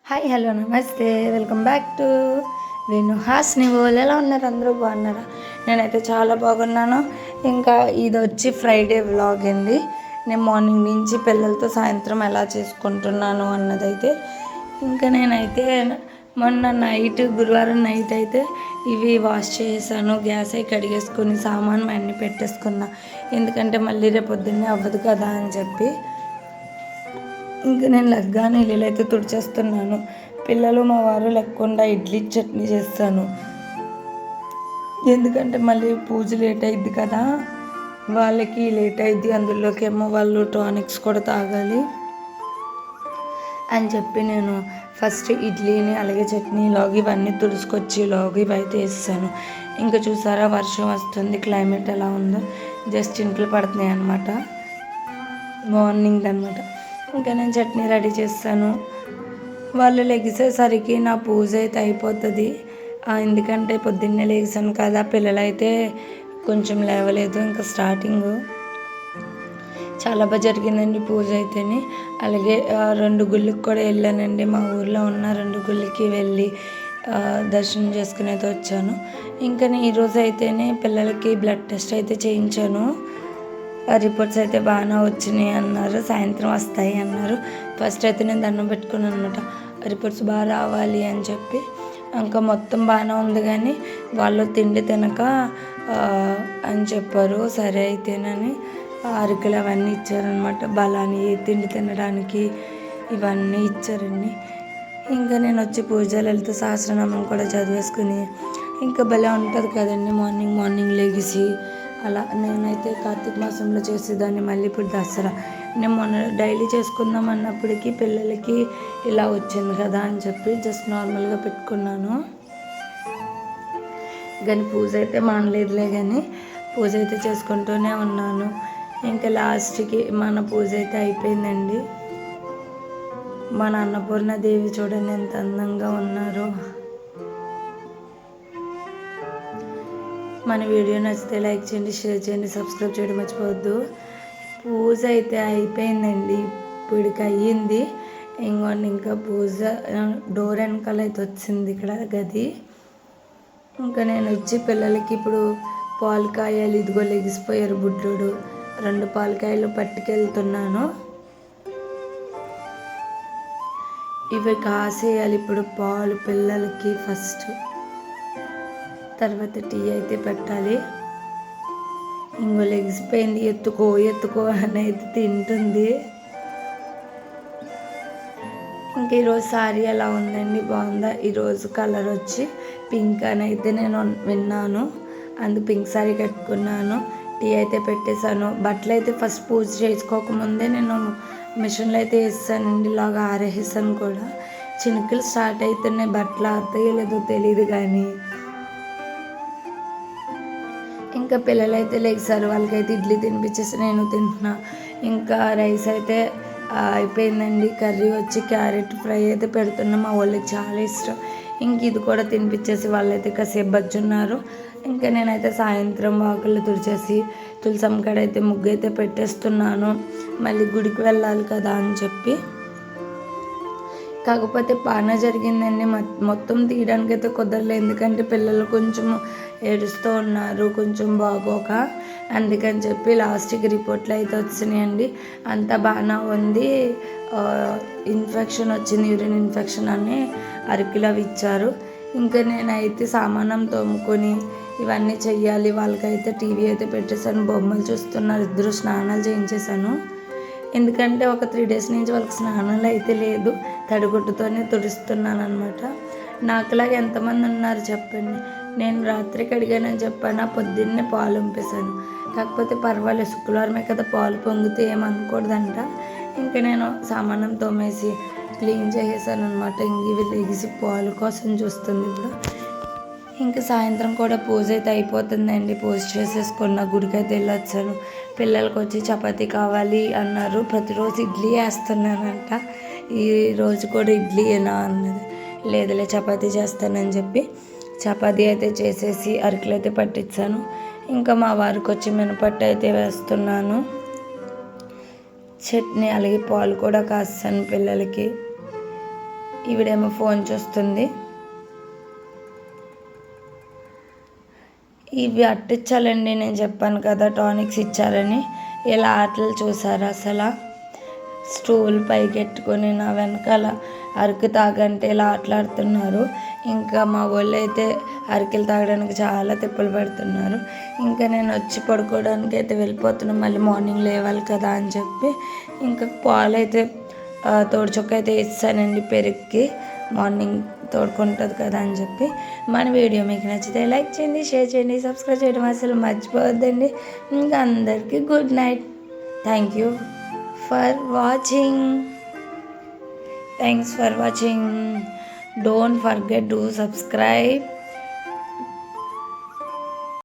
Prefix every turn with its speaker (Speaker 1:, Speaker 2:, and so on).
Speaker 1: Hi hello నమస్తే welcome back to Venu Hasni వాళ్ళు ఎలా ఉన్నారు? అందరూ బాగున్నారా? నేనైతే చాలా బాగున్నాను. ఇంకా ఇది వచ్చి ఫ్రైడే వ్లాగ్ అండి. నేను మార్నింగ్ నుంచి పిల్లలతో సాయంత్రం ఎలా చేసుకుంటున్నాను అన్నదైతే ఇంకా నేనైతే మొన్న నైట్ గురువారం నైట్ అయితే ఇవి వాష్ చేసాను. గ్యాస్ అయి కడిగేసుకొని సామాను అన్నీ పెట్టేసుకున్నా, ఎందుకంటే మళ్ళీ రేపు పొద్దున్నే అవ్వదు కదా అని చెప్పి. ఇంకా నేను లెగ్గానే ఇల్లులైతే తుడిచేస్తున్నాను. పిల్లలు మా వారు లేకుండా ఇడ్లీ చట్నీ చేస్తాను, ఎందుకంటే మళ్ళీ పూజ లేట్ అయింది కదా, వాళ్ళకి లేట్ అయింది. అందులోకేమో వాళ్ళు టానిక్స్ కూడా తాగాలి అని చెప్పి నేను ఫస్ట్ ఇడ్లీని అలాగే చట్నీలోకి ఇవన్నీ తుడుచుకొచ్చి లోకి ఇవైతే వేసాను. ఇంకా చూసారా వర్షం వస్తుంది, క్లైమేట్ ఎలా ఉందో, జస్ట్ ఇంట్లో పడుతున్నాయి అన్నమాట. మార్నింగ్ అనమాట. ఇంకా నేను చట్నీ రెడీ చేస్తాను. వాళ్ళు లెగిసేసరికి నా పూజ అయితే అయిపోతుంది, ఎందుకంటే పొద్దున్నే లేచాను కదా, పిల్లలైతే కొంచెం లేవలేదు. ఇంకా స్టార్టింగ్ చాలా బాగా జరిగిందండి పూజ అయితేనే. అలాగే 2 గుళ్ళకి కూడా వెళ్ళానండి. మా ఊర్లో ఉన్న 2 గుళ్ళకి వెళ్ళి దర్శనం చేసుకుని అయితే వచ్చాను. ఇంకా నేను ఈరోజు అయితేనే పిల్లలకి బ్లడ్ టెస్ట్ అయితే చేయించాను. రిపోర్ట్స్ అయితే బాగానే వచ్చినాయి అన్నారు, సాయంత్రం వస్తాయి అన్నారు. ఫస్ట్ అయితే నేను దండం పెట్టుకున్నాను అనమాట, రిపోర్ట్స్ బాగా రావాలి అని చెప్పి. ఇంకా మొత్తం బాగానే ఉంది, కానీ వాళ్ళు తిండి తినక అని చెప్పారు. సరే అయితేనని అరకులు అవన్నీ ఇచ్చారనమాట, బలాన్ని తిండి తినడానికి ఇవన్నీ ఇచ్చారండి. ఇంకా నేను వచ్చి పూజలు వెళ్తే సహస్రనామం కూడా చదివేసుకుని, ఇంకా భలే ఉంటుంది కదండి మార్నింగ్ లెగిసి అలా. నేనైతే కార్తీక మాసంలో చేసేదాన్ని, మళ్ళీ ఇప్పుడు దసరా. నేను మొన్న డైలీ చేసుకుందాం అన్నప్పటికీ పిల్లలకి ఇలా వచ్చింది కదా అని చెప్పి జస్ట్ నార్మల్గా పెట్టుకున్నాను. కానీ పూజ అయితే మానలేదులే, కానీ పూజ అయితే చేసుకుంటూనే ఉన్నాను. ఇంకా లాస్ట్కి మన పూజ అయితే అయిపోయిందండి. మన అన్నపూర్ణాదేవి చూడండి ఎంత అందంగా ఉన్నారో. మన వీడియో నచ్చితే లైక్ చేయండి, షేర్ చేయండి, సబ్స్క్రైబ్ చేయడం మర్చిపోవద్దు. పూజ అయితే అయిపోయిందండి, ఇప్పటికి అయ్యింది. ఇంకా పూజ డోర్ వెనకాల అయితే వచ్చింది ఇక్కడ గది. ఇంకా నేను వచ్చి పిల్లలకి ఇప్పుడు పాలు కాయాలి. ఇదిగో లెగిసిపోయారు బుడ్డోడు. 2 పాలకాయలు పట్టుకెళ్తున్నాను. ఇవి కాసేయాలి ఇప్పుడు పాలు పిల్లలకి ఫస్ట్, తర్వాత టీ అయితే పెట్టాలి. ఇంకో లెగిసిపోయింది, ఎత్తుకో అని అయితే తింటుంది. ఇంకా ఈరోజు సారీ ఎలా ఉందండి, బాగుందా? ఈరోజు కలర్ వచ్చి పింక్ అని అయితే నేను విన్నాను, పింక్ సారీ కట్టుకున్నాను. టీ అయితే పెట్టేశాను. బట్టలు అయితే ఫస్ట్ పూజ చేసుకోకముందే నేను మిషన్లో అయితే వేసానండి, ఇలాగా ఆరేసాను కూడా. చినుకులు స్టార్ట్ అవుతున్నాయి, బట్టలు ఆరుతాయో లేదో తెలియదు కానీ. ఇంకా పిల్లలైతే లేచారు, వాళ్ళకైతే ఇడ్లీ తినిపించేసి నేను తింటున్నా. ఇంకా రైస్ అయితే అయిపోయిందండి. కర్రీ వచ్చి క్యారెట్ ఫ్రై అయితే పెడుతున్నా, మా వాళ్ళకి చాలా ఇష్టం. ఇంక ఇది కూడా తినిపించేసి వాళ్ళైతే కాసేపు బజ్జున్నారు. ఇంకా నేనైతే సాయంత్రం వాకిళ్ళు తుడిచేసి తులసమ్మ కాడ అయితే ముగ్గు అయితే పెట్టేస్తున్నాను. మళ్ళీ గుడికి వెళ్ళాలి కదా అని చెప్పి. కాకపోతే బాగానే జరిగిందండి, మొత్తం తీయడానికి అయితే కుదరలేదు, ఎందుకంటే పిల్లలు కొంచెం ఏడుస్తూ ఉన్నారు కొంచెం బాగోక. అందుకని చెప్పి లాస్ట్కి రిపోర్ట్లు అయితే వచ్చినాయండి, అంతా బాగానే ఉంది. ఇన్ఫెక్షన్ వచ్చింది, యూరిన్ ఇన్ఫెక్షన్ అని అరకిలో ఇచ్చారు. ఇంకా నేనైతే సామానం తోముకొని ఇవన్నీ చెయ్యాలి. వాళ్ళకైతే టీవీ అయితే పెట్టేశాను, బొమ్మలు చూస్తున్నారు. 2 స్నానాలు చేయించేశాను, ఎందుకంటే ఒక 3 డేస్ నుంచి వాళ్ళకి స్నానాలు అయితే లేదు, తడిగుడ్డుతోనే తుడుస్తున్నాను అనమాట. నాకులాగా ఎంతమంది ఉన్నారు చెప్పండి. నేను రాత్రికి అడిగానని చెప్పాను, పొద్దున్నే పాలు పంపేశాను. కాకపోతే పర్వాలేదు, శుక్రవారమే కదా, పాలు పొంగితే ఏమనుకూడదంట. ఇంకా నేను సామానం తోమేసి క్లీన్ చేసేసాను అనమాట. ఇంక ఇవి లెగిసి పాలు కోసం చూస్తుంది ఇప్పుడు. ఇంకా సాయంత్రం కూడా పూజ అయితే అయిపోతుందండి. పూజ చేసేసుకున్న గుడికి అయితే వెళ్ళొచ్చాను. పిల్లలకి వచ్చి చపాతీ కావాలి అన్నారు, ప్రతిరోజు ఇడ్లీ వేస్తున్నానంట. ఈరోజు కూడా ఇడ్లీయేనా అన్నది, లేదులే చపాతీ చేస్తానని చెప్పి చపాతీ అయితే చేసేసి అరకులు అయితే పట్టించాను. ఇంకా మా వారికి వచ్చి మినపట్టు అయితే వేస్తున్నాను, చట్నీ అలాగే పాలు కూడా కాస్తాను పిల్లలకి. ఈవిడేమో ఫోన్ చూస్తుంది. ఇవి అట్టించాలండి, నేను చెప్పాను కదా టానిక్స్ ఇచ్చారని. ఇలా ఆటలు చూసారు అసలు. స్టూల్ పైకెట్టుకొని నా వెనకాల అరకు తాగంటే ఇలా ఆటలాడుతున్నారు. ఇంకా మా వాళ్ళు అయితే అరికెలు తాగడానికి చాలా తిప్పలు పెడుతున్నారు. ఇంకా నేను వచ్చి పడుకోవడానికి అయితే వెళ్ళిపోతున్నాను, మళ్ళీ మార్నింగ్ లేవాలి కదా అని చెప్పి. ఇంకా పాలు అయితే తోడుచొక్క అయితే ఇస్తానండి పెరుగుకి, మార్నింగ్ తోడుకుంటుంది కదా అని చెప్పి. మన వీడియో మీకు నచ్చితే లైక్ చేయండి, షేర్ చేయండి, సబ్స్క్రైబ్ చేయడం అసలు మర్చిపోవద్దండి. ఇంకా అందరికీ good night. Thank you for watching. Thanks for watching. Don't forget to subscribe.